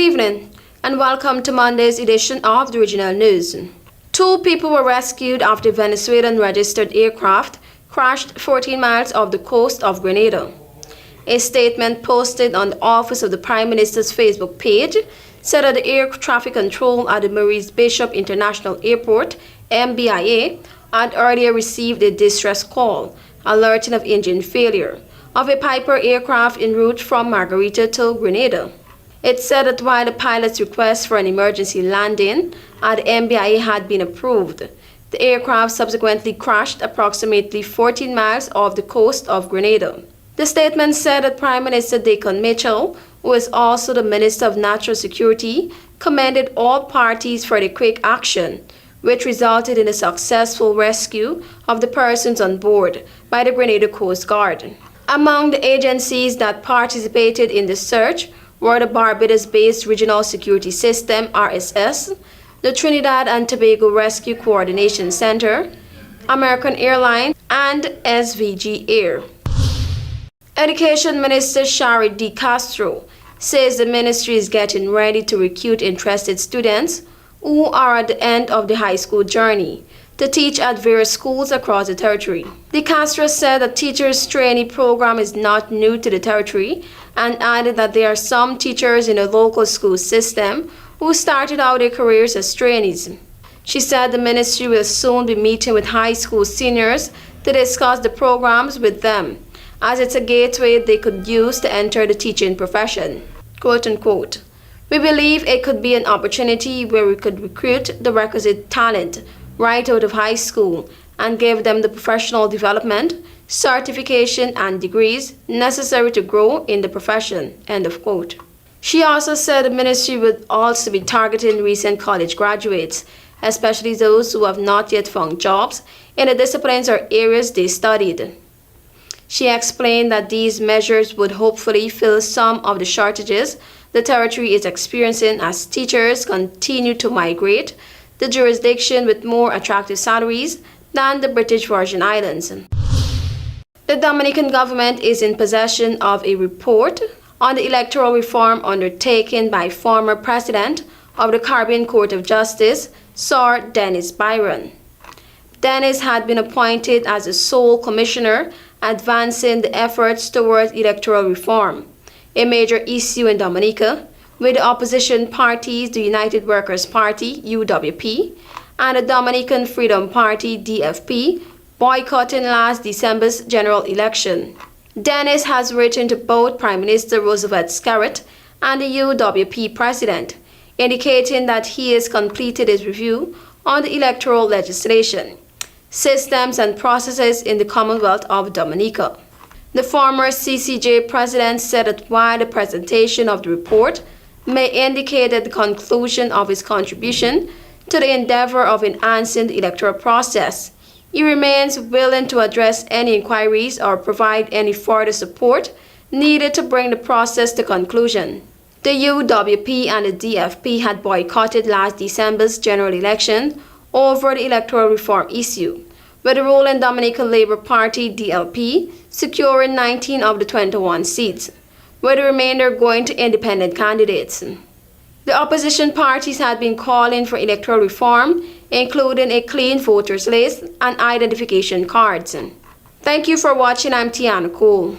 evening and welcome to Monday's edition of the Regional News. 2 people were rescued after a Venezuelan registered aircraft crashed 14 miles off the coast of Grenada. A statement posted on the office of the Prime Minister's Facebook page said that the air traffic control at the Maurice Bishop International Airport, MBIA, had earlier received a distress call alerting of engine failure of a Piper aircraft en route from Margarita to Grenada. It said that while the pilot's request for an emergency landing at MBIA had been approved, the aircraft subsequently crashed approximately 14 miles off the coast of Grenada. The statement said that Prime Minister Declan Mitchell, who is also the Minister of National Security, commended all parties for the quick action, which resulted in a successful rescue of the persons on board by the Grenada Coast Guard. Among the agencies that participated in the search were the Barbados-based Regional Security System (RSS), the Trinidad and Tobago Rescue Coordination Center, American Airlines, and SVG Air. Education Minister Shari D. Castro says the ministry is getting ready to recruit interested students who are at the end of the high school journey to teach at various schools across the territory. De Castro said the teachers trainee program is not new to the territory and added that there are some teachers in the local school system who started out their careers as trainees. She said the ministry will soon be meeting with high school seniors to discuss the programs with them, as it's a gateway they could use to enter the teaching profession. Quote unquote. We believe it could be an opportunity where we could recruit the requisite talent right out of high school and give them the professional development, certification, and degrees necessary to grow in the profession. End of quote. She also said the ministry would also be targeting recent college graduates, especially those who have not yet found jobs in the disciplines or areas they studied. She explained that these measures would hopefully fill some of the shortages the territory is experiencing as teachers continue to migrate the jurisdiction with more attractive salaries than the British Virgin Islands. The Dominican government is in possession of a report on the electoral reform undertaken by former President of the Caribbean Court of Justice, Sir Dennis Byron. Dennis had been appointed as the sole commissioner advancing the efforts towards electoral reform, a major issue in Dominica, with the opposition parties, the United Workers' Party, UWP, and the Dominican Freedom Party, DFP, boycotting last December's general election. Dennis has written to both Prime Minister Roosevelt Scarrett and the UWP president, indicating that he has completed his review on the electoral legislation, systems and processes in the Commonwealth of Dominica. The former CCJ president said that while the presentation of the report may indicate at the conclusion of his contribution to the endeavor of enhancing the electoral process, he remains willing to address any inquiries or provide any further support needed to bring the process to conclusion. The UWP and the DFP had boycotted last December's general election over the electoral reform issue, with the ruling Dominican Labour Party, DLP, securing 19 of the 21 seats, with the remainder going to independent candidates. The opposition parties had been calling for electoral reform, including a clean voters list and identification cards. Thank you for watching. I'm TIANA.